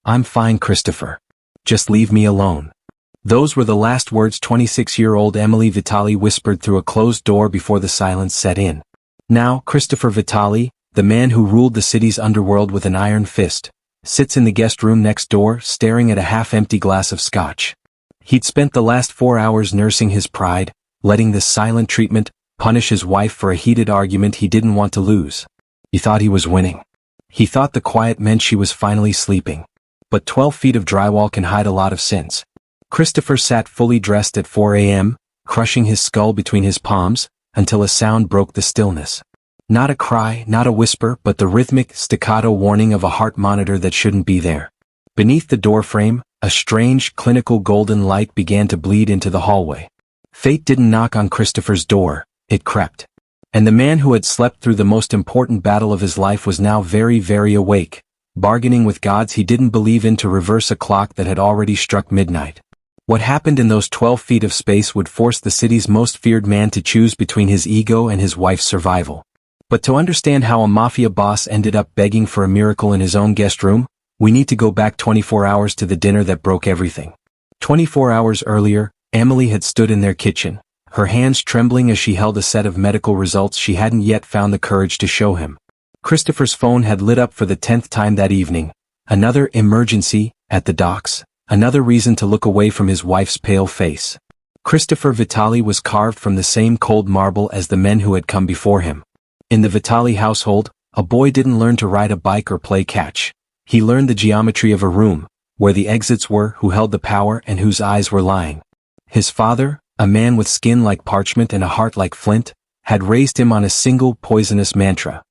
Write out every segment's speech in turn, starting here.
"I'm fine, Christopher. Just leave me alone." Those were the last words 26-year-old Emily Vitale whispered through a closed door before the silence set in. Now, Christopher Vitale, the man who ruled the city's underworld with an iron fist, sits in the guest room next door, staring at a half-empty glass of scotch. He'd spent the last 4 hours nursing his pride, letting this silent treatment punish his wife for a heated argument he didn't want to lose. He thought he was winning. He thought the quiet meant she was finally sleeping. But 12 feet of drywall can hide a lot of sins. Christopher sat fully dressed at 4 a.m., crushing his skull between his palms, until a sound broke the stillness. Not a cry, not a whisper, but the rhythmic, staccato warning of a heart monitor that shouldn't be there. Beneath the doorframe, a strange, clinical golden light began to bleed into the hallway. Fate didn't knock on Christopher's door, it crept. And the man who had slept through the most important battle of his life was now very, very awake, bargaining with gods he didn't believe in to reverse a clock that had already struck midnight. What happened in those 12 feet of space would force the city's most feared man to choose between his ego and his wife's survival. But to understand how a mafia boss ended up begging for a miracle in his own guest room, we need to go back 24 hours to the dinner that broke everything. 24 hours earlier, Emily had stood in their kitchen, her hands trembling as she held a set of medical results she hadn't yet found the courage to show him. Christopher's phone had lit up for the 10th time that evening. Another emergency, at the docks, another reason to look away from his wife's pale face. Christopher Vitale was carved from the same cold marble as the men who had come before him. In the Vitale household, a boy didn't learn to ride a bike or play catch. He learned the geometry of a room, where the exits were, who held the power, and whose eyes were lying. His father, a man with skin like parchment and a heart like flint, had raised him on a single poisonous mantra.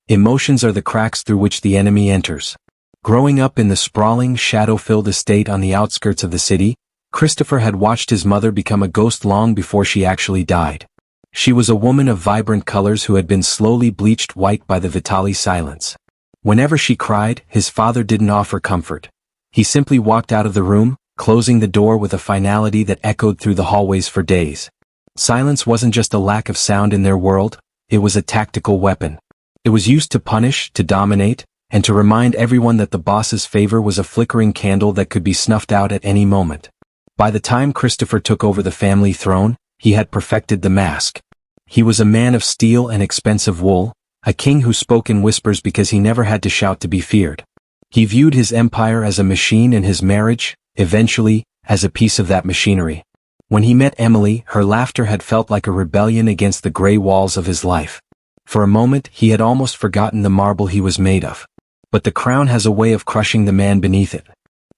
Emotions are the cracks through which the enemy enters. Growing up in the sprawling, shadow-filled estate on the outskirts of the city, Christopher had watched his mother become a ghost long before she actually died. She was a woman of vibrant colors who had been slowly bleached white by the Vitale silence. Whenever she cried, his father didn't offer comfort. He simply walked out of the room, closing the door with a finality that echoed through the hallways for days. Silence wasn't just a lack of sound in their world, it was a tactical weapon. It was used to punish, to dominate, and to remind everyone that the boss's favor was a flickering candle that could be snuffed out at any moment. By the time Christopher took over the family throne, he had perfected the mask. He was a man of steel and expensive wool, a king who spoke in whispers because he never had to shout to be feared. He viewed his empire as a machine and his marriage, eventually, as a piece of that machinery. When he met Emily, her laughter had felt like a rebellion against the gray walls of his life. For a moment, he had almost forgotten the marble he was made of. But the crown has a way of crushing the man beneath it.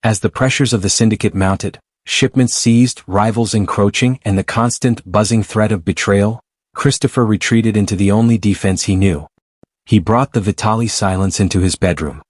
As the pressures of the syndicate mounted, shipments seized, rivals encroaching, and the constant, buzzing threat of betrayal, Christopher retreated into the only defense he knew. He brought the Vitale silence into his bedroom.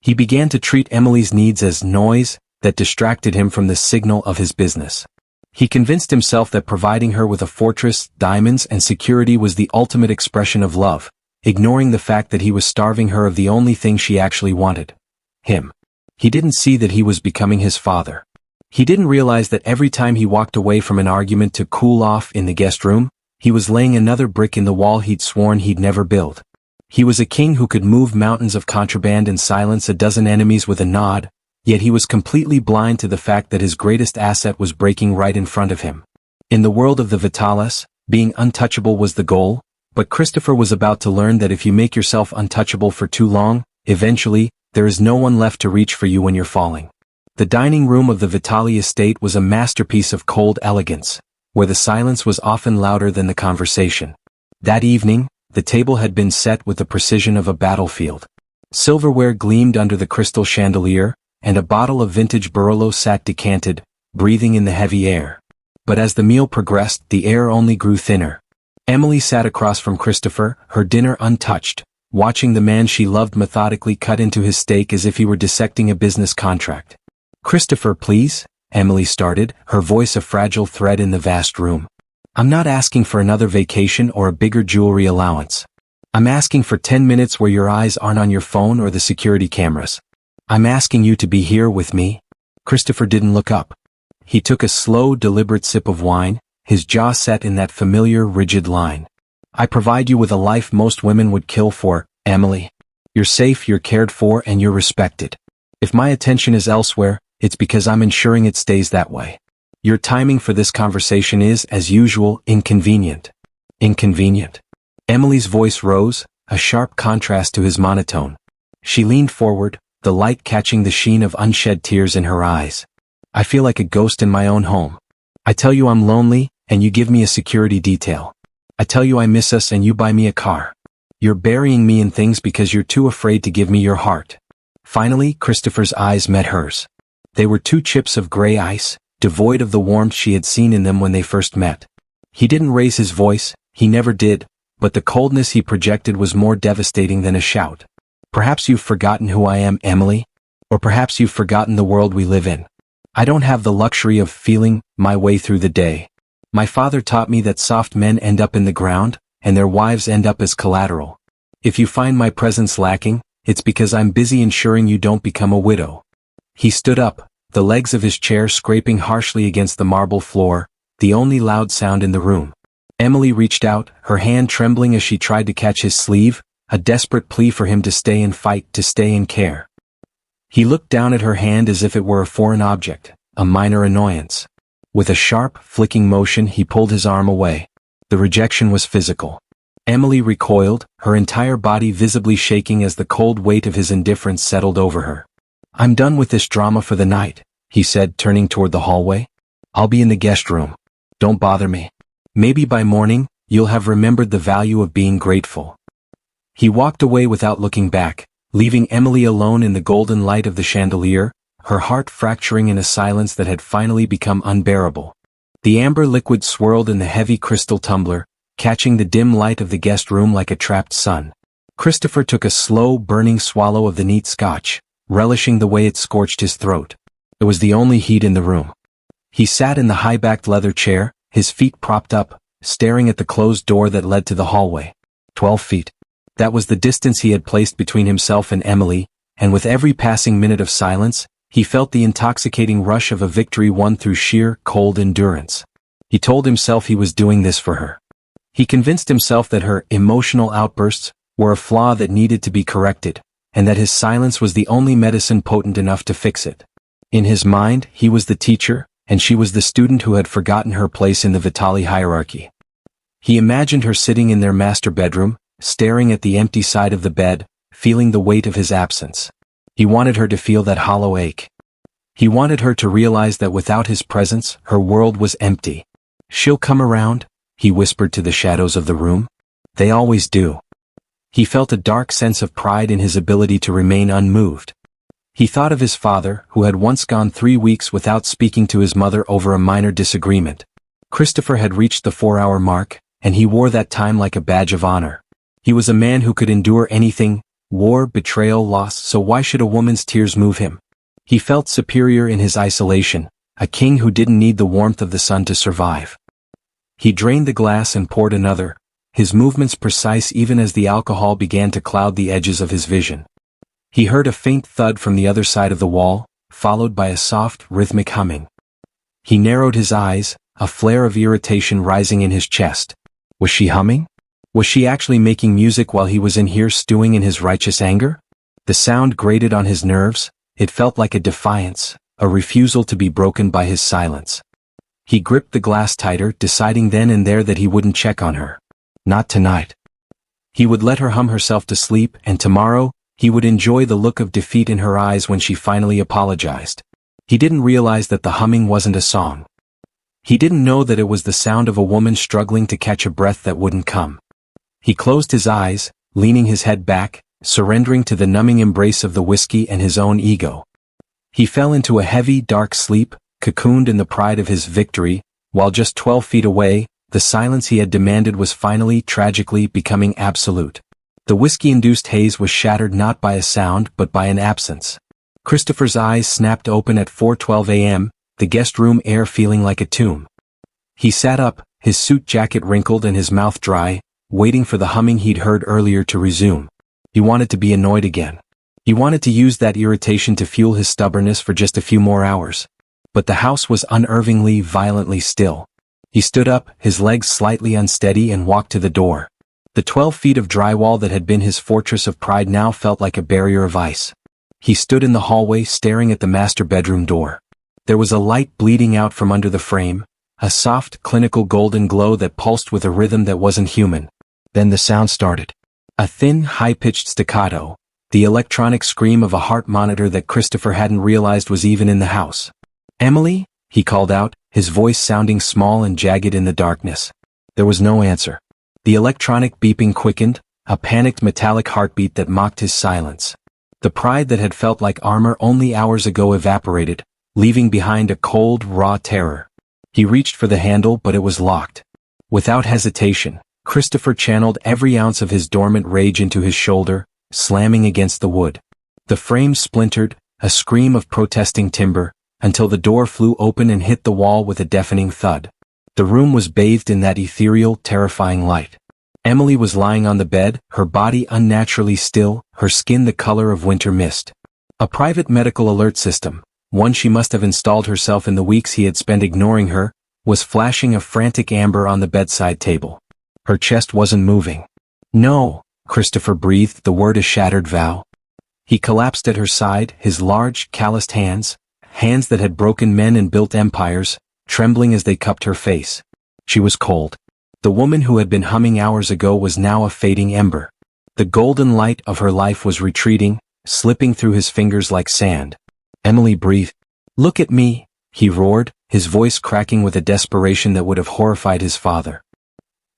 He began to treat Emily's needs as noise that distracted him from the signal of his business. He convinced himself that providing her with a fortress, diamonds, and security was the ultimate expression of love, ignoring the fact that he was starving her of the only thing she actually wanted: him. He didn't see that he was becoming his father. He didn't realize that every time he walked away from an argument to cool off in the guest room, he was laying another brick in the wall he'd sworn he'd never build. He was a king who could move mountains of contraband and silence a dozen enemies with a nod, yet he was completely blind to the fact that his greatest asset was breaking right in front of him. In the world of the Vitales, being untouchable was the goal, but Christopher was about to learn that if you make yourself untouchable for too long, eventually, there is no one left to reach for you when you're falling. The dining room of the Vitale estate was a masterpiece of cold elegance, where the silence was often louder than the conversation. That evening, the table had been set with the precision of a battlefield. Silverware gleamed under the crystal chandelier, and a bottle of vintage Barolo sat decanted, breathing in the heavy air. But as the meal progressed, the air only grew thinner. Emily sat across from Christopher, her dinner untouched, watching the man she loved methodically cut into his steak as if he were dissecting a business contract. "Christopher, please," Emily started, her voice a fragile thread in the vast room. "I'm not asking for another vacation or a bigger jewelry allowance. I'm asking for 10 minutes where your eyes aren't on your phone or the security cameras. I'm asking you to be here with me." Christopher didn't look up. He took a slow, deliberate sip of wine, his jaw set in that familiar, rigid line. "I provide you with a life most women would kill for, Emily. You're safe, you're cared for, and you're respected. If my attention is elsewhere, it's because I'm ensuring it stays that way. Your timing for this conversation is, as usual, inconvenient. Inconvenient. Emily's voice rose, a sharp contrast to his monotone. She leaned forward, the light catching the sheen of unshed tears in her eyes. I feel like a ghost in my own home. I tell you I'm lonely, and you give me a security detail. I tell you I miss us and you buy me a car. You're burying me in things because you're too afraid to give me your heart. Finally, Christopher's eyes met hers. They were two chips of gray ice, devoid of the warmth she had seen in them when they first met. He didn't raise his voice, he never did, but the coldness he projected was more devastating than a shout. Perhaps you've forgotten who I am, Emily? Or perhaps you've forgotten the world we live in. I don't have the luxury of feeling my way through the day. My father taught me that soft men end up in the ground, and their wives end up as collateral. If you find my presence lacking, it's because I'm busy ensuring you don't become a widow. He stood up, the legs of his chair scraping harshly against the marble floor, the only loud sound in the room. Emily reached out, her hand trembling as she tried to catch his sleeve, a desperate plea for him to stay and fight, to stay and care. He looked down at her hand as if it were a foreign object, a minor annoyance. With a sharp, flicking motion he pulled his arm away. The rejection was physical. Emily recoiled, her entire body visibly shaking as the cold weight of his indifference settled over her. I'm done with this drama for the night, he said, turning toward the hallway. I'll be in the guest room. Don't bother me. Maybe by morning, you'll have remembered the value of being grateful. He walked away without looking back, leaving Emily alone in the golden light of the chandelier, her heart fracturing in a silence that had finally become unbearable. The amber liquid swirled in the heavy crystal tumbler, catching the dim light of the guest room like a trapped sun. Christopher took a slow, burning swallow of the neat scotch, relishing the way it scorched his throat. It was the only heat in the room. He sat in the high-backed leather chair, his feet propped up, staring at the closed door that led to the hallway. 12 feet. That was the distance he had placed between himself and Emily, and with every passing minute of silence, he felt the intoxicating rush of a victory won through sheer, cold endurance. He told himself he was doing this for her. He convinced himself that her emotional outbursts were a flaw that needed to be corrected, and that his silence was the only medicine potent enough to fix it. In his mind, he was the teacher, and she was the student who had forgotten her place in the Vitale hierarchy. He imagined her sitting in their master bedroom, staring at the empty side of the bed, feeling the weight of his absence. He wanted her to feel that hollow ache. He wanted her to realize that without his presence, her world was empty. She'll come around, he whispered to the shadows of the room. They always do. He felt a dark sense of pride in his ability to remain unmoved. He thought of his father, who had once gone 3 weeks without speaking to his mother over a minor disagreement. Christopher had reached the 4-hour mark, and he wore that time like a badge of honor. He was a man who could endure anything, war, betrayal, loss, so why should a woman's tears move him? He felt superior in his isolation, a king who didn't need the warmth of the sun to survive. He drained the glass and poured another, his movements precise even as the alcohol began to cloud the edges of his vision. He heard a faint thud from the other side of the wall, followed by a soft, rhythmic humming. He narrowed his eyes, a flare of irritation rising in his chest. Was she humming? Was she actually making music while he was in here stewing in his righteous anger? The sound grated on his nerves, it felt like a defiance, a refusal to be broken by his silence. He gripped the glass tighter, deciding then and there that he wouldn't check on her. Not tonight. He would let her hum herself to sleep, and tomorrow, he would enjoy the look of defeat in her eyes when she finally apologized. He didn't realize that the humming wasn't a song. He didn't know that it was the sound of a woman struggling to catch a breath that wouldn't come. He closed his eyes, leaning his head back, surrendering to the numbing embrace of the whiskey and his own ego. He fell into a heavy, dark sleep, cocooned in the pride of his victory, while just 12 feet away, the silence he had demanded was finally, tragically, becoming absolute. The whiskey-induced haze was shattered not by a sound but by an absence. Christopher's eyes snapped open at 4:12 a.m., the guest room air feeling like a tomb. He sat up, his suit jacket wrinkled and his mouth dry, waiting for the humming he'd heard earlier to resume. He wanted to be annoyed again. He wanted to use that irritation to fuel his stubbornness for just a few more hours. But the house was unnervingly, violently still. He stood up, his legs slightly unsteady, and walked to the door. The 12 feet of drywall that had been his fortress of pride now felt like a barrier of ice. He stood in the hallway staring at the master bedroom door. There was a light bleeding out from under the frame, a soft, clinical golden glow that pulsed with a rhythm that wasn't human. Then the sound started. A thin, high-pitched staccato, the electronic scream of a heart monitor that Christopher hadn't realized was even in the house. "Emily?" he called out, his voice sounding small and jagged in the darkness. There was no answer. The electronic beeping quickened, a panicked metallic heartbeat that mocked his silence. The pride that had felt like armor only hours ago evaporated, leaving behind a cold, raw terror. He reached for the handle, but it was locked. Without hesitation, Christopher channeled every ounce of his dormant rage into his shoulder, slamming against the wood. The frame splintered, a scream of protesting timber, until the door flew open and hit the wall with a deafening thud. The room was bathed in that ethereal, terrifying light. Emily was lying on the bed, her body unnaturally still, her skin the color of winter mist. A private medical alert system, one she must have installed herself in the weeks he had spent ignoring her, was flashing a frantic amber on the bedside table. Her chest wasn't moving. "No," Christopher breathed the word a shattered vow. He collapsed at her side, his large, calloused hands that had broken men and built empires, trembling as they cupped her face. She was cold. The woman who had been humming hours ago was now a fading ember. The golden light of her life was retreating, slipping through his fingers like sand. Emily breathed. "Look at me," he roared, his voice cracking with a desperation that would have horrified his father.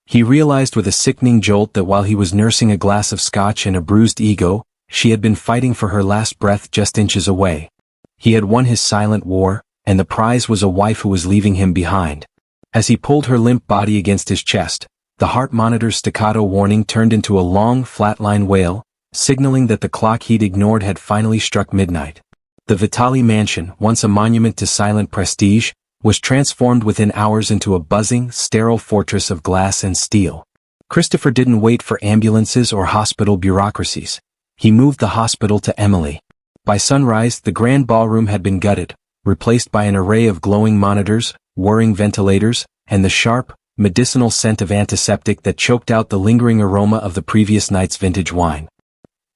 He realized with a sickening jolt that while he was nursing a glass of scotch and a bruised ego, she had been fighting for her last breath just inches away. He had won his silent war, and the prize was a wife who was leaving him behind. As he pulled her limp body against his chest, the heart monitor's staccato warning turned into a long, flatline wail, signaling that the clock he'd ignored had finally struck midnight. The Vitale mansion, once a monument to silent prestige, was transformed within hours into a buzzing, sterile fortress of glass and steel. Christopher didn't wait for ambulances or hospital bureaucracies. He moved the hospital to Emily. By sunrise, the grand ballroom had been gutted, replaced by an array of glowing monitors, whirring ventilators, and the sharp, medicinal scent of antiseptic that choked out the lingering aroma of the previous night's vintage wine.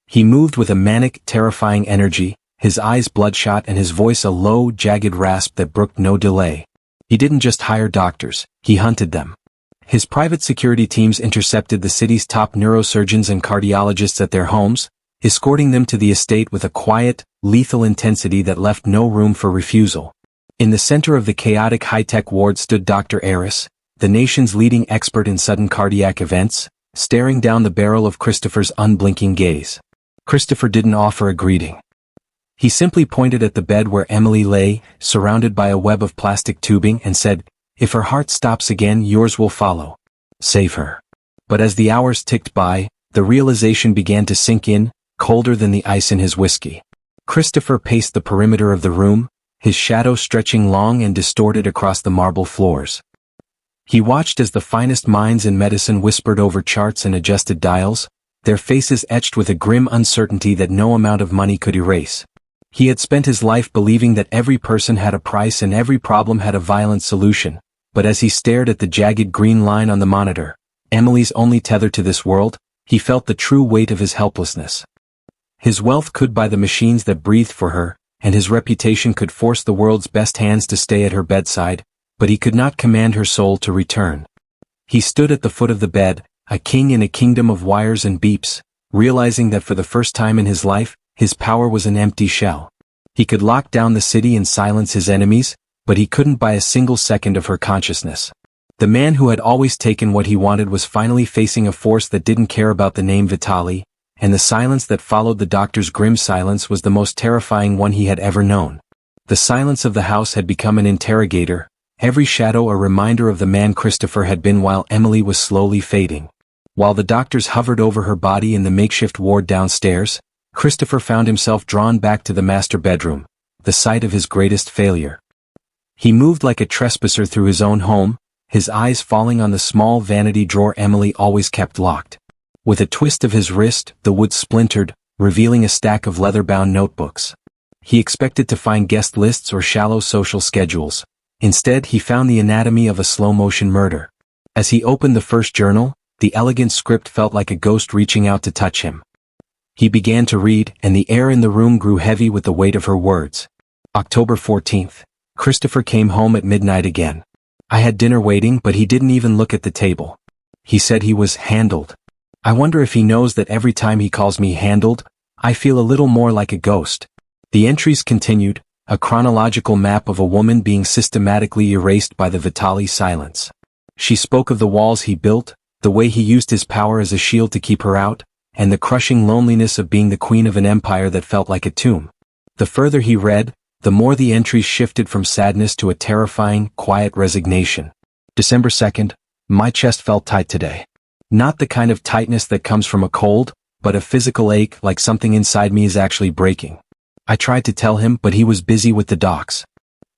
He moved with a manic, terrifying energy, his eyes bloodshot and his voice a low, jagged rasp that brooked no delay. He didn't just hire doctors, he hunted them. His private security teams intercepted the city's top neurosurgeons and cardiologists at their homes, escorting them to the estate with a quiet, lethal intensity that left no room for refusal. In the center of the chaotic high-tech ward stood Dr. Aris, the nation's leading expert in sudden cardiac events, staring down the barrel of Christopher's unblinking gaze. Christopher didn't offer a greeting. He simply pointed at the bed where Emily lay, surrounded by a web of plastic tubing, and said, "If her heart stops again, yours will follow. Save her." But as the hours ticked by, the realization began to sink in, colder than the ice in his whiskey. Christopher paced the perimeter of the room, his shadow stretching long and distorted across the marble floors. He watched as the finest minds in medicine whispered over charts and adjusted dials, their faces etched with a grim uncertainty that no amount of money could erase. He had spent his life believing that every person had a price and every problem had a violent solution, but as he stared at the jagged green line on the monitor, Emily's only tether to this world, he felt the true weight of his helplessness. His wealth could buy the machines that breathed for her, and his reputation could force the world's best hands to stay at her bedside, but he could not command her soul to return. He stood at the foot of the bed, a king in a kingdom of wires and beeps, realizing that for the first time in his life, his power was an empty shell. He could lock down the city and silence his enemies, but he couldn't buy a single second of her consciousness. The man who had always taken what he wanted was finally facing a force that didn't care about the name Vitale, and the silence that followed the doctor's grim silence was the most terrifying one he had ever known. The silence of the house had become an interrogator, every shadow a reminder of the man Christopher had been while Emily was slowly fading. While the doctors hovered over her body in the makeshift ward downstairs, Christopher found himself drawn back to the master bedroom, the site of his greatest failure. He moved like a trespasser through his own home, his eyes falling on the small vanity drawer Emily always kept locked. With a twist of his wrist, the wood splintered, revealing a stack of leather-bound notebooks. He expected to find guest lists or shallow social schedules. Instead, he found the anatomy of a slow-motion murder. As he opened the first journal, the elegant script felt like a ghost reaching out to touch him. He began to read, and the air in the room grew heavy with the weight of her words. October 14th. Christopher came home at midnight again. I had dinner waiting, but he didn't even look at the table. He said he was handled. I wonder if he knows that every time he calls me handled, I feel a little more like a ghost. The entries continued, a chronological map of a woman being systematically erased by the Vitale silence. She spoke of the walls he built, the way he used his power as a shield to keep her out, and the crushing loneliness of being the queen of an empire that felt like a tomb. The further he read, the more the entries shifted from sadness to a terrifying, quiet resignation. December 2nd, my chest felt tight today. Not the kind of tightness that comes from a cold, but a physical ache like something inside me is actually breaking. I tried to tell him, but he was busy with the docs.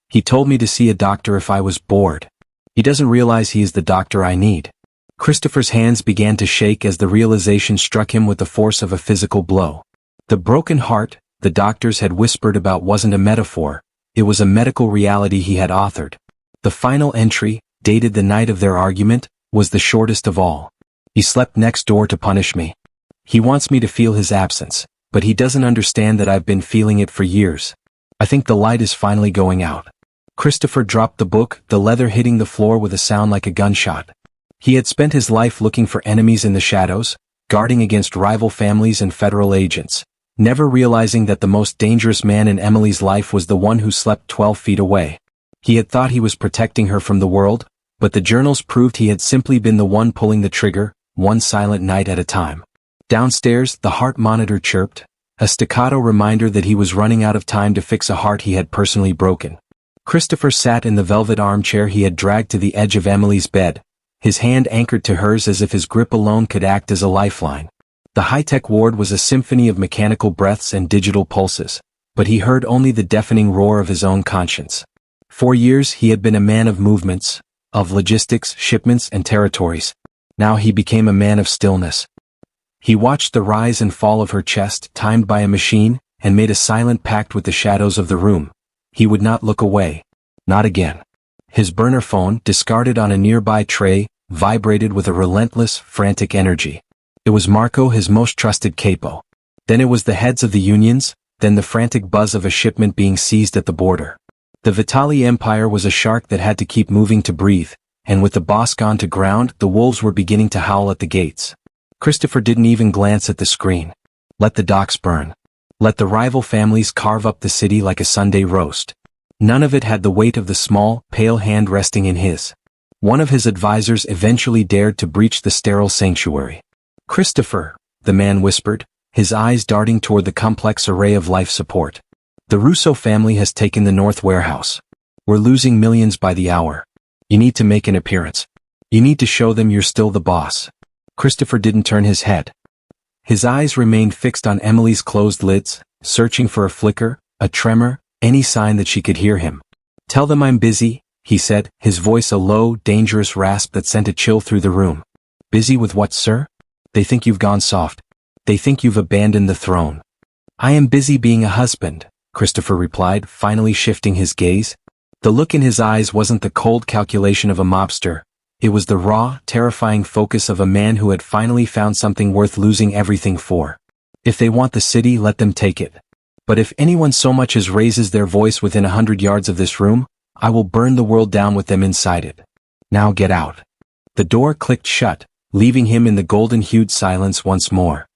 He told me to see a doctor if I was bored. He doesn't realize he is the doctor I need. Christopher's hands began to shake as the realization struck him with the force of a physical blow. The broken heart, the doctors had whispered about, wasn't a metaphor, it was a medical reality he had authored. The final entry, dated the night of their argument, was the shortest of all. He slept next door to punish me. He wants me to feel his absence, but he doesn't understand that I've been feeling it for years. I think the light is finally going out. Christopher dropped the book, the leather hitting the floor with a sound like a gunshot. He had spent his life looking for enemies in the shadows, guarding against rival families and federal agents, never realizing that the most dangerous man in Emily's life was the one who slept 12 feet away. He had thought he was protecting her from the world, but the journals proved he had simply been the one pulling the trigger, one silent night at a time. Downstairs, the heart monitor chirped, a staccato reminder that he was running out of time to fix a heart he had personally broken. Christopher sat in the velvet armchair he had dragged to the edge of Emily's bed, his hand anchored to hers as if his grip alone could act as a lifeline. The high-tech ward was a symphony of mechanical breaths and digital pulses, but he heard only the deafening roar of his own conscience. For years he had been a man of movements, of logistics, shipments, and territories. Now he became a man of stillness. He watched the rise and fall of her chest, timed by a machine, and made a silent pact with the shadows of the room. He would not look away. Not again. His burner phone, discarded on a nearby tray, vibrated with a relentless, frantic energy. It was Marco, his most trusted capo. Then it was the heads of the unions, then the frantic buzz of a shipment being seized at the border. The Vitale Empire was a shark that had to keep moving to breathe, and with the boss gone to ground, the wolves were beginning to howl at the gates. Christopher didn't even glance at the screen. Let the docks burn. Let the rival families carve up the city like a Sunday roast. None of it had the weight of the small, pale hand resting in his. One of his advisors eventually dared to breach the sterile sanctuary. Christopher, the man whispered, his eyes darting toward the complex array of life support. The Russo family has taken the North Warehouse. We're losing millions by the hour. You need to make an appearance. You need to show them you're still the boss. Christopher didn't turn his head. His eyes remained fixed on Emily's closed lids, searching for a flicker, a tremor, any sign that she could hear him. Tell them I'm busy, he said, his voice a low, dangerous rasp that sent a chill through the room. Busy with what, sir? They think you've gone soft. They think you've abandoned the throne. I am busy being a husband, Christopher replied, finally shifting his gaze. The look in his eyes wasn't the cold calculation of a mobster. It was the raw, terrifying focus of a man who had finally found something worth losing everything for. If they want the city, let them take it. But if anyone so much as raises their voice within 100 yards of this room, I will burn the world down with them inside it. Now get out. The door clicked shut, leaving him in the golden-hued silence once more.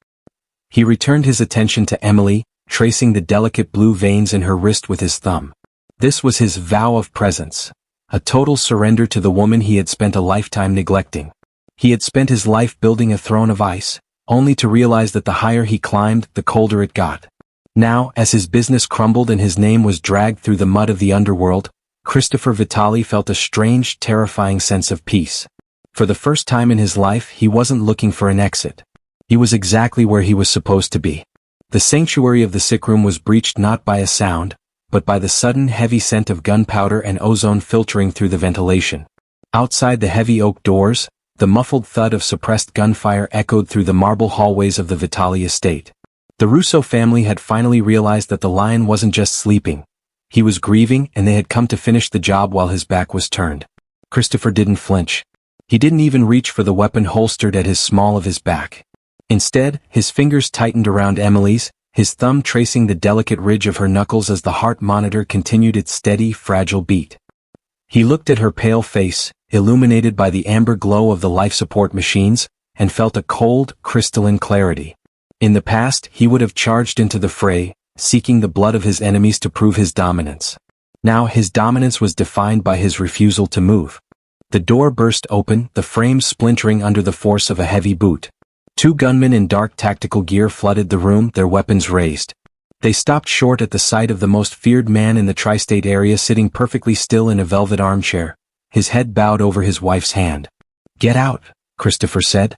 He returned his attention to Emily, tracing the delicate blue veins in her wrist with his thumb. This was his vow of presence. A total surrender to the woman he had spent a lifetime neglecting. He had spent his life building a throne of ice, only to realize that the higher he climbed, the colder it got. Now, as his business crumbled and his name was dragged through the mud of the underworld, Christopher Vitale felt a strange, terrifying sense of peace. For the first time in his life, he wasn't looking for an exit. He was exactly where he was supposed to be. The sanctuary of the sick room was breached not by a sound, but by the sudden heavy scent of gunpowder and ozone filtering through the ventilation. Outside the heavy oak doors, the muffled thud of suppressed gunfire echoed through the marble hallways of the Vitale estate. The Russo family had finally realized that the lion wasn't just sleeping. He was grieving, and they had come to finish the job while his back was turned. Christopher didn't flinch. He didn't even reach for the weapon holstered at his small of his back. Instead, his fingers tightened around Emily's, his thumb tracing the delicate ridge of her knuckles as the heart monitor continued its steady, fragile beat. He looked at her pale face, illuminated by the amber glow of the life support machines, and felt a cold, crystalline clarity. In the past, he would have charged into the fray, seeking the blood of his enemies to prove his dominance. Now his dominance was defined by his refusal to move. The door burst open, the frames splintering under the force of a heavy boot. Two gunmen in dark tactical gear flooded the room, their weapons raised. They stopped short at the sight of the most feared man in the tri-state area sitting perfectly still in a velvet armchair, his head bowed over his wife's hand. "Get out," Christopher said.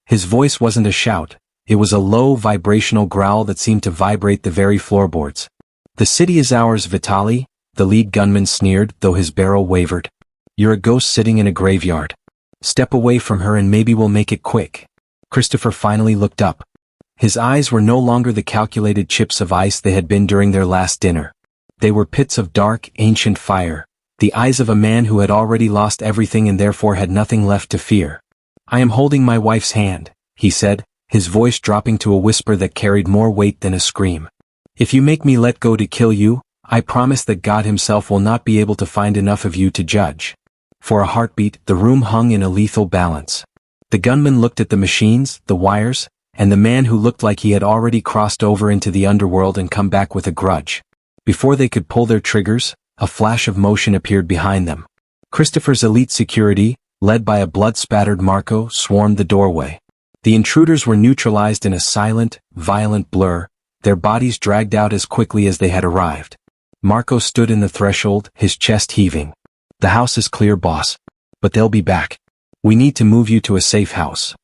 His voice wasn't a shout, it was a low vibrational growl that seemed to vibrate the very floorboards. "The city is ours, Vitale," the lead gunman sneered, though his barrel wavered. "You're a ghost sitting in a graveyard. Step away from her and maybe we'll make it quick." Christopher finally looked up. His eyes were no longer the calculated chips of ice they had been during their last dinner. They were pits of dark, ancient fire, the eyes of a man who had already lost everything and therefore had nothing left to fear. "I am holding my wife's hand," he said, his voice dropping to a whisper that carried more weight than a scream. "If you make me let go to kill you, I promise that God himself will not be able to find enough of you to judge." For a heartbeat, the room hung in a lethal balance. The gunman looked at the machines, the wires, and the man who looked like he had already crossed over into the underworld and come back with a grudge. Before they could pull their triggers, a flash of motion appeared behind them. Christopher's elite security, led by a blood-spattered Marco, swarmed the doorway. The intruders were neutralized in a silent, violent blur, their bodies dragged out as quickly as they had arrived. Marco stood in the threshold, his chest heaving. "The house is clear, boss. But they'll be back. We need to move you to a safe house."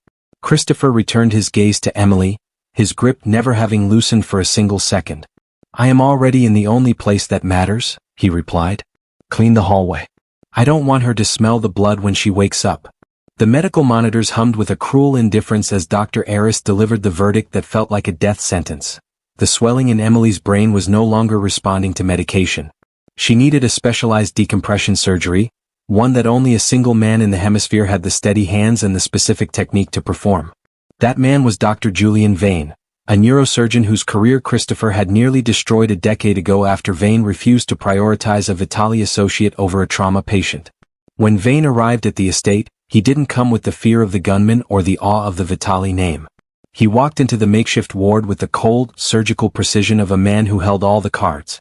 Christopher returned his gaze to Emily, his grip never having loosened for a single second. "I am already in the only place that matters," he replied. "Clean the hallway. I don't want her to smell the blood when she wakes up." The medical monitors hummed with a cruel indifference as Dr. Aris delivered the verdict that felt like a death sentence. The swelling in Emily's brain was no longer responding to medication. She needed a specialized decompression surgery, one that only a single man in the hemisphere had the steady hands and the specific technique to perform. That man was Dr. Julian Vane, a neurosurgeon whose career Christopher had nearly destroyed a decade ago after Vane refused to prioritize a Vitale associate over a trauma patient. When Vane arrived at the estate, he didn't come with the fear of the gunman or the awe of the Vitale name. He walked into the makeshift ward with the cold, surgical precision of a man who held all the cards.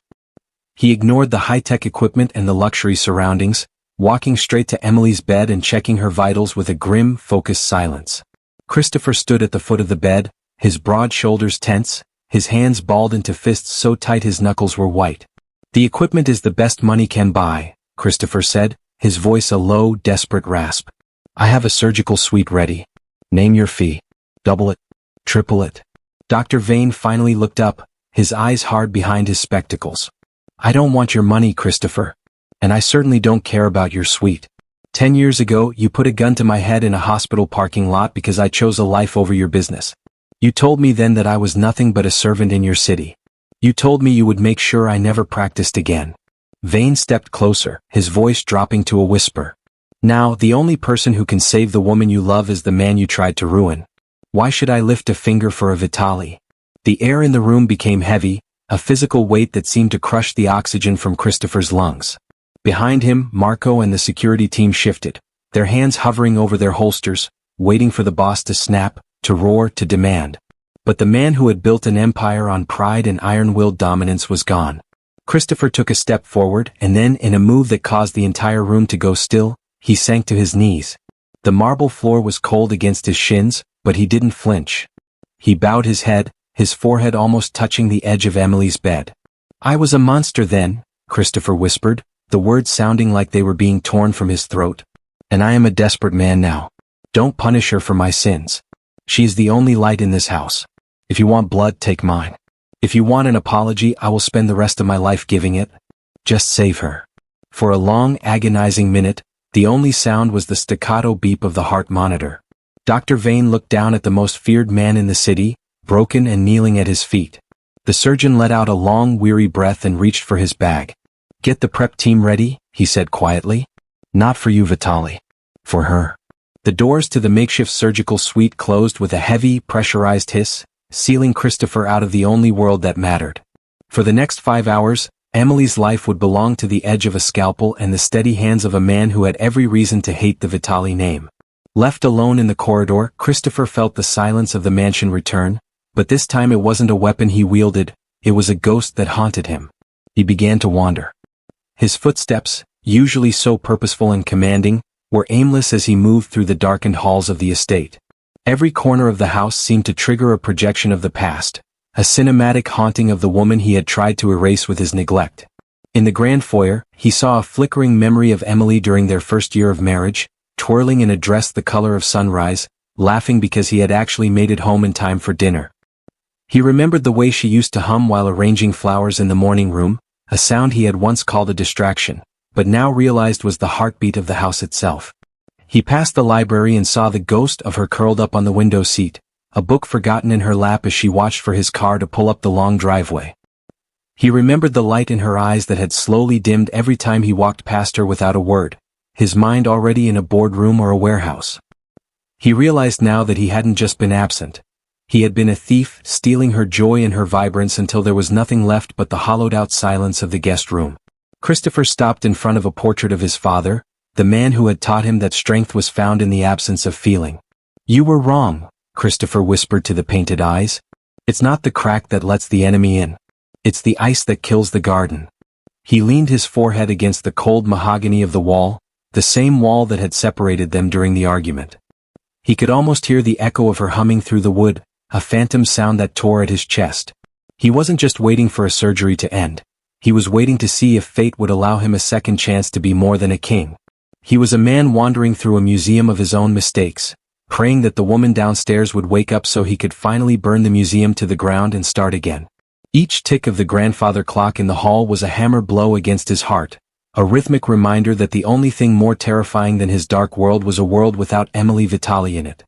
He ignored the high-tech equipment and the luxury surroundings, walking straight to Emily's bed and checking her vitals with a grim, focused silence. Christopher stood at the foot of the bed, his broad shoulders tense, his hands balled into fists so tight his knuckles were white. "The equipment is the best money can buy," Christopher said, his voice a low, desperate rasp. "I have a surgical suite ready. Name your fee. Double it. Triple it." Dr. Vane finally looked up, his eyes hard behind his spectacles. "I don't want your money, Christopher. And I certainly don't care about your suite. 10 years ago, you put a gun to my head in a hospital parking lot because I chose a life over your business. You told me then that I was nothing but a servant in your city. You told me you would make sure I never practiced again." Vane stepped closer, his voice dropping to a whisper. "Now, the only person who can save the woman you love is the man you tried to ruin. Why should I lift a finger for a Vitale?" The air in the room became heavy, a physical weight that seemed to crush the oxygen from Christopher's lungs. Behind him, Marco and the security team shifted, their hands hovering over their holsters, waiting for the boss to snap, to roar, to demand. But the man who had built an empire on pride and iron-willed dominance was gone. Christopher took a step forward, and then, in a move that caused the entire room to go still, he sank to his knees. The marble floor was cold against his shins, but he didn't flinch. He bowed his head, his forehead almost touching the edge of Emily's bed. "I was a monster then," Christopher whispered, the words sounding like they were being torn from his throat. "And I am a desperate man now. Don't punish her for my sins. She is the only light in this house. If you want blood, take mine. If you want an apology, I will spend the rest of my life giving it. Just save her." For a long, agonizing minute, the only sound was the staccato beep of the heart monitor. Dr. Vane looked down at the most feared man in the city, broken and kneeling at his feet. The surgeon let out a long, weary breath and reached for his bag. "Get the prep team ready," he said quietly. "Not for you, Vitale. For her." The doors to the makeshift surgical suite closed with a heavy, pressurized hiss, sealing Christopher out of the only world that mattered. For the next 5 hours, Emily's life would belong to the edge of a scalpel and the steady hands of a man who had every reason to hate the Vitale name. Left alone in the corridor, Christopher felt the silence of the mansion return, but this time it wasn't a weapon he wielded, it was a ghost that haunted him. He began to wander. His footsteps, usually so purposeful and commanding, were aimless as he moved through the darkened halls of the estate. Every corner of the house seemed to trigger a projection of the past, a cinematic haunting of the woman he had tried to erase with his neglect. In the grand foyer, he saw a flickering memory of Emily during their first year of marriage, twirling in a dress the color of sunrise, laughing because he had actually made it home in time for dinner. He remembered the way she used to hum while arranging flowers in the morning room, a sound he had once called a distraction, but now realized was the heartbeat of the house itself. He passed the library and saw the ghost of her curled up on the window seat, a book forgotten in her lap as she watched for his car to pull up the long driveway. He remembered the light in her eyes that had slowly dimmed every time he walked past her without a word, his mind already in a boardroom or a warehouse. He realized now that he hadn't just been absent. He had been a thief, stealing her joy and her vibrance until there was nothing left but the hollowed-out silence of the guest room. Christopher stopped in front of a portrait of his father, the man who had taught him that strength was found in the absence of feeling. "You were wrong," Christopher whispered to the painted eyes. "It's not the crack that lets the enemy in. It's the ice that kills the garden." He leaned his forehead against the cold mahogany of the wall, the same wall that had separated them during the argument. He could almost hear the echo of her humming through the wood, a phantom sound that tore at his chest. He wasn't just waiting for a surgery to end. He was waiting to see if fate would allow him a second chance to be more than a king. He was a man wandering through a museum of his own mistakes, praying that the woman downstairs would wake up so he could finally burn the museum to the ground and start again. Each tick of the grandfather clock in the hall was a hammer blow against his heart, a rhythmic reminder that the only thing more terrifying than his dark world was a world without Emily Vitale in it.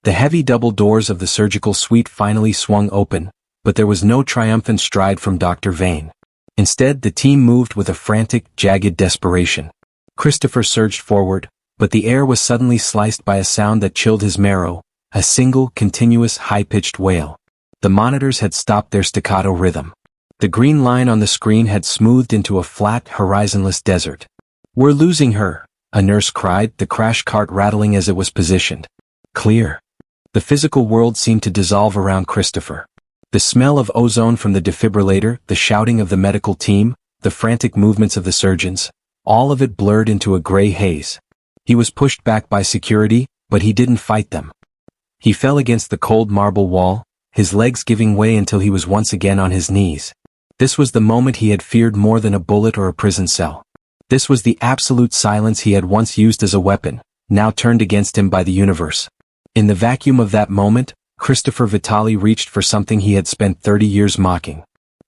The heavy double doors of the surgical suite finally swung open, but there was no triumphant stride from Dr. Vane. Instead, the team moved with a frantic, jagged desperation. Christopher surged forward, but the air was suddenly sliced by a sound that chilled his marrow, a single, continuous, high-pitched wail. The monitors had stopped their staccato rhythm. The green line on the screen had smoothed into a flat, horizonless desert. "We're losing her," a nurse cried, the crash cart rattling as it was positioned. Clear. The physical world seemed to dissolve around Christopher. The smell of ozone from the defibrillator, the shouting of the medical team, the frantic movements of the surgeons, all of it blurred into a gray haze. He was pushed back by security, but he didn't fight them. He fell against the cold marble wall, his legs giving way until he was once again on his knees. This was the moment he had feared more than a bullet or a prison cell. This was the absolute silence he had once used as a weapon, now turned against him by the universe. In the vacuum of that moment, Christopher Vitale reached for something he had spent 30 years mocking.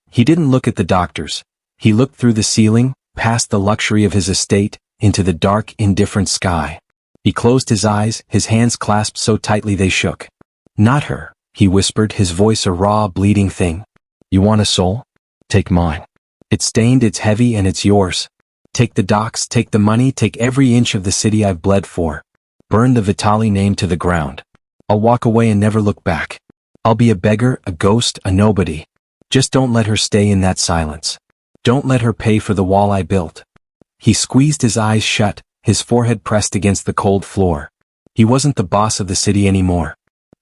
He didn't look at the doctors. He looked through the ceiling, past the luxury of his estate, into the dark, indifferent sky. He closed his eyes, his hands clasped so tightly they shook. "Not her," he whispered, his voice a raw, bleeding thing. "You want a soul? Take mine. It's stained, it's heavy, and it's yours. Take the docks, take the money, take every inch of the city I've bled for. Burn the Vitale name to the ground. I'll walk away and never look back. I'll be a beggar, a ghost, a nobody. Just don't let her stay in that silence. Don't let her pay for the wall I built." He squeezed his eyes shut, his forehead pressed against the cold floor. He wasn't the boss of the city anymore.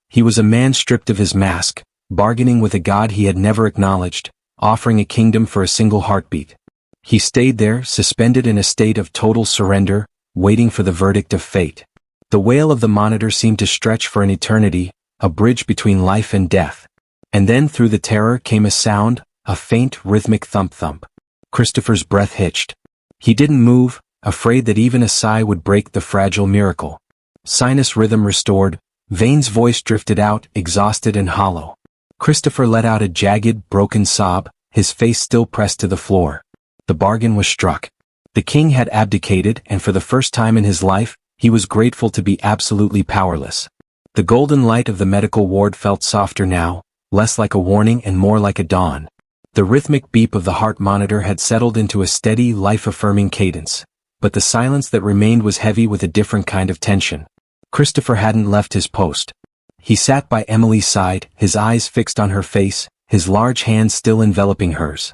He was a man stripped of his mask, bargaining with a god he had never acknowledged, offering a kingdom for a single heartbeat. He stayed there, suspended in a state of total surrender, waiting for the verdict of fate. The wail of the monitor seemed to stretch for an eternity, a bridge between life and death. And then through the terror came a sound, a faint, rhythmic thump-thump. Christopher's breath hitched. He didn't move, afraid that even a sigh would break the fragile miracle. Sinus rhythm restored, Vane's voice drifted out, exhausted and hollow. Christopher let out a jagged, broken sob, his face still pressed to the floor. The bargain was struck. The king had abdicated, and for the first time in his life, he was grateful to be absolutely powerless. The golden light of the medical ward felt softer now, less like a warning and more like a dawn. The rhythmic beep of the heart monitor had settled into a steady, life-affirming cadence, but the silence that remained was heavy with a different kind of tension. Christopher hadn't left his post. He sat by Emily's side, his eyes fixed on her face, his large hands still enveloping hers.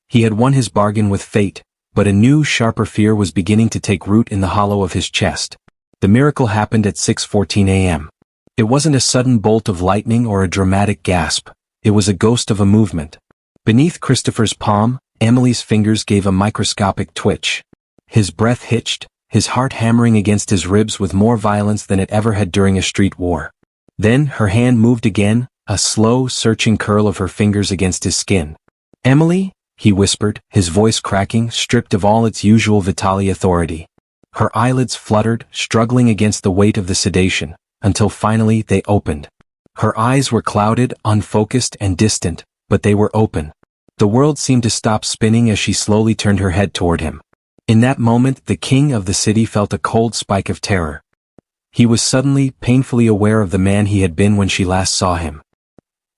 He had won his bargain with fate, but a new, sharper fear was beginning to take root in the hollow of his chest. The miracle happened at 6:14 a.m. It wasn't a sudden bolt of lightning or a dramatic gasp. It was a ghost of a movement. Beneath Christopher's palm, Emily's fingers gave a microscopic twitch. His breath hitched, his heart hammering against his ribs with more violence than it ever had during a street war. Then her hand moved again, a slow, searching curl of her fingers against his skin. "Emily?" he whispered, his voice cracking, stripped of all its usual Vitale authority. Her eyelids fluttered, struggling against the weight of the sedation, until finally they opened. Her eyes were clouded, unfocused and distant, but they were open. The world seemed to stop spinning as she slowly turned her head toward him. In that moment, the king of the city felt a cold spike of terror. He was suddenly, painfully aware of the man he had been when she last saw him.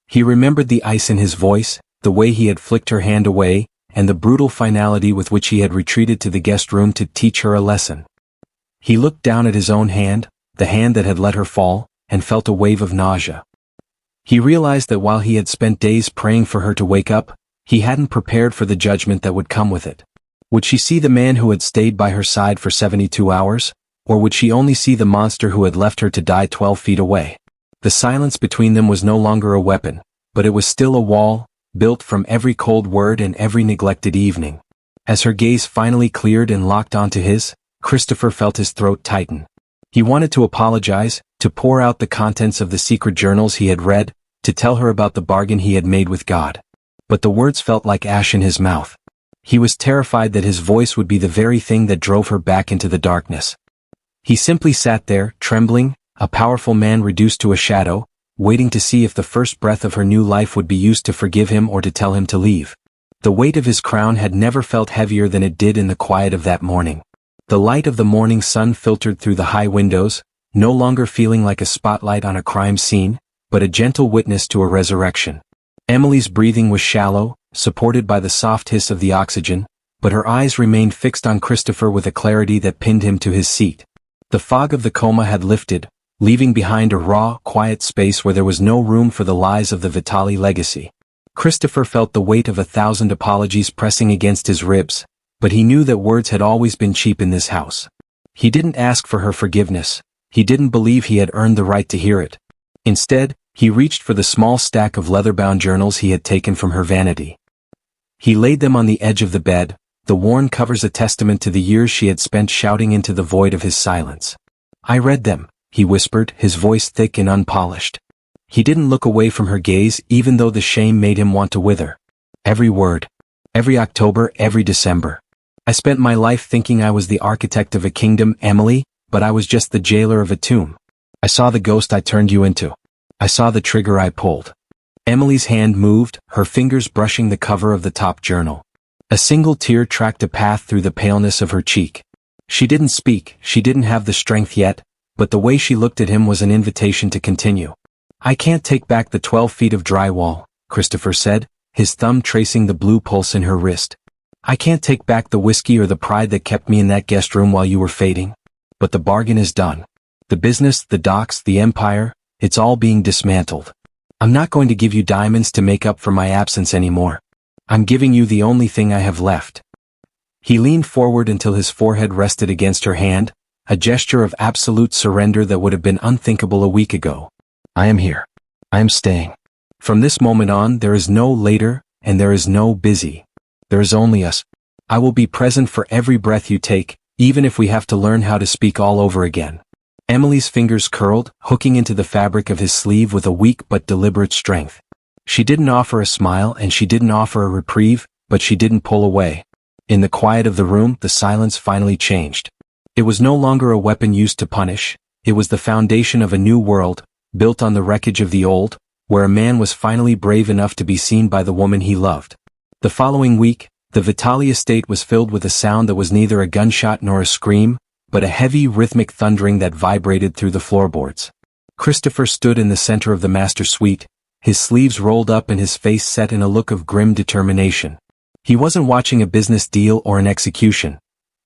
He remembered the ice in his voice, the way he had flicked her hand away, and the brutal finality with which he had retreated to the guest room to teach her a lesson. He looked down at his own hand, the hand that had let her fall, and felt a wave of nausea. He realized that while he had spent days praying for her to wake up, he hadn't prepared for the judgment that would come with it. Would she see the man who had stayed by her side for 72 hours, or would she only see the monster who had left her to die 12 feet away? The silence between them was no longer a weapon, but it was still a wall, built from every cold word and every neglected evening. As her gaze finally cleared and locked onto his, Christopher felt his throat tighten. He wanted to apologize, to pour out the contents of the secret journals he had read, to tell her about the bargain he had made with God. But the words felt like ash in his mouth. He was terrified that his voice would be the very thing that drove her back into the darkness. He simply sat there, trembling, a powerful man reduced to a shadow, waiting to see if the first breath of her new life would be used to forgive him or to tell him to leave. The weight of his crown had never felt heavier than it did in the quiet of that morning. The light of the morning sun filtered through the high windows, no longer feeling like a spotlight on a crime scene, but a gentle witness to a resurrection. Emily's breathing was shallow, supported by the soft hiss of the oxygen, but her eyes remained fixed on Christopher with a clarity that pinned him to his seat. The fog of the coma had lifted, leaving behind a raw, quiet space where there was no room for the lies of the Vitale legacy. Christopher felt the weight of 1,000 apologies pressing against his ribs, but he knew that words had always been cheap in this house. He didn't ask for her forgiveness. He didn't believe he had earned the right to hear it. Instead, he reached for the small stack of leather-bound journals he had taken from her vanity. He laid them on the edge of the bed, the worn covers a testament to the years she had spent shouting into the void of his silence. "I read them," he whispered, his voice thick and unpolished. He didn't look away from her gaze even though the shame made him want to wither. "Every word. Every October, every December. I spent my life thinking I was the architect of a kingdom, Emily, but I was just the jailer of a tomb. I saw the ghost I turned you into. I saw the trigger I pulled." Emily's hand moved, her fingers brushing the cover of the top journal. A single tear tracked a path through the paleness of her cheek. She didn't speak, she didn't have the strength yet, but the way she looked at him was an invitation to continue. "I can't take back the 12 feet of drywall," Christopher said, his thumb tracing the blue pulse in her wrist. "I can't take back the whiskey or the pride that kept me in that guest room while you were fading. But the bargain is done. The business, the docks, the empire, it's all being dismantled. I'm not going to give you diamonds to make up for my absence anymore. I'm giving you the only thing I have left." He leaned forward until his forehead rested against her hand, a gesture of absolute surrender that would have been unthinkable a week ago. "I am here. I am staying. From this moment on, there is no later, and there is no busy. There is only us. I will be present for every breath you take, even if we have to learn how to speak all over again." Emily's fingers curled, hooking into the fabric of his sleeve with a weak but deliberate strength. She didn't offer a smile and she didn't offer a reprieve, but she didn't pull away. In the quiet of the room, the silence finally changed. It was no longer a weapon used to punish. It was the foundation of a new world, built on the wreckage of the old, where a man was finally brave enough to be seen by the woman he loved. The following week, the Vitale estate was filled with a sound that was neither a gunshot nor a scream, but a heavy rhythmic thundering that vibrated through the floorboards. Christopher stood in the center of the master suite, his sleeves rolled up and his face set in a look of grim determination. He wasn't watching a business deal or an execution.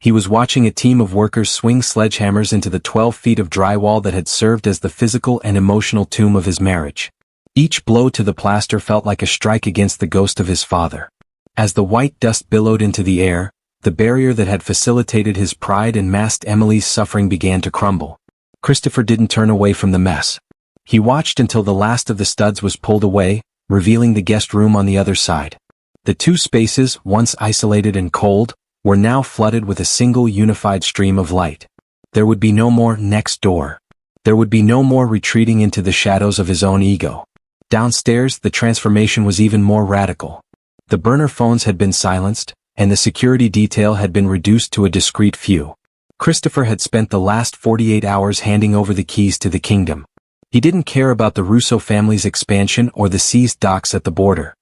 He was watching a team of workers swing sledgehammers into the 12 feet of drywall that had served as the physical and emotional tomb of his marriage. Each blow to the plaster felt like a strike against the ghost of his father. As the white dust billowed into the air, the barrier that had facilitated his pride and masked Emily's suffering began to crumble. Christopher didn't turn away from the mess. He watched until the last of the studs was pulled away, revealing the guest room on the other side. The two spaces, once isolated and cold, were now flooded with a single unified stream of light. There would be no more next door. There would be no more retreating into the shadows of his own ego. Downstairs, the transformation was even more radical. The burner phones had been silenced, and the security detail had been reduced to a discreet few. Christopher had spent the last 48 hours handing over the keys to the kingdom. He didn't care about the Russo family's expansion or the seized docks at the border.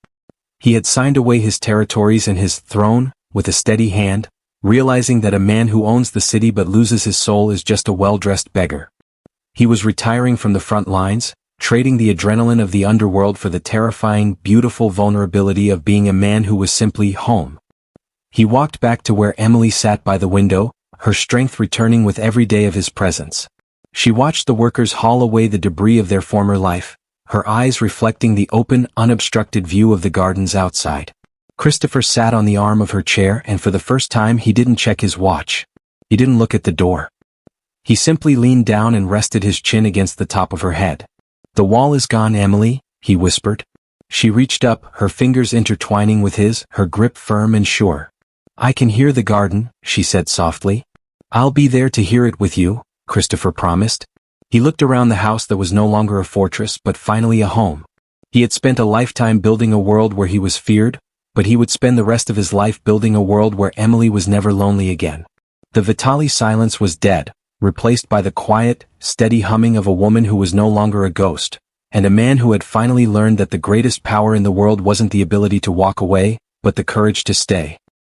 He had signed away his territories and his throne, with a steady hand, realizing that a man who owns the city but loses his soul is just a well-dressed beggar. He was retiring from the front lines, trading the adrenaline of the underworld for the terrifying, beautiful vulnerability of being a man who was simply home. He walked back to where Emily sat by the window, her strength returning with every day of his presence. She watched the workers haul away the debris of their former life, her eyes reflecting the open, unobstructed view of the gardens outside. Christopher sat on the arm of her chair, and for the first time he didn't check his watch. He didn't look at the door. He simply leaned down and rested his chin against the top of her head. "The wall is gone, Emily," he whispered. She reached up, her fingers intertwining with his, her grip firm and sure. "I can hear the garden," she said softly. "I'll be there to hear it with you," Christopher promised. He looked around the house that was no longer a fortress but finally a home. He had spent a lifetime building a world where he was feared, but he would spend the rest of his life building a world where Emily was never lonely again. The Vitale silence was dead, replaced by the quiet, steady humming of a woman who was no longer a ghost, and a man who had finally learned that the greatest power in the world wasn't the ability to walk away, but the courage to stay.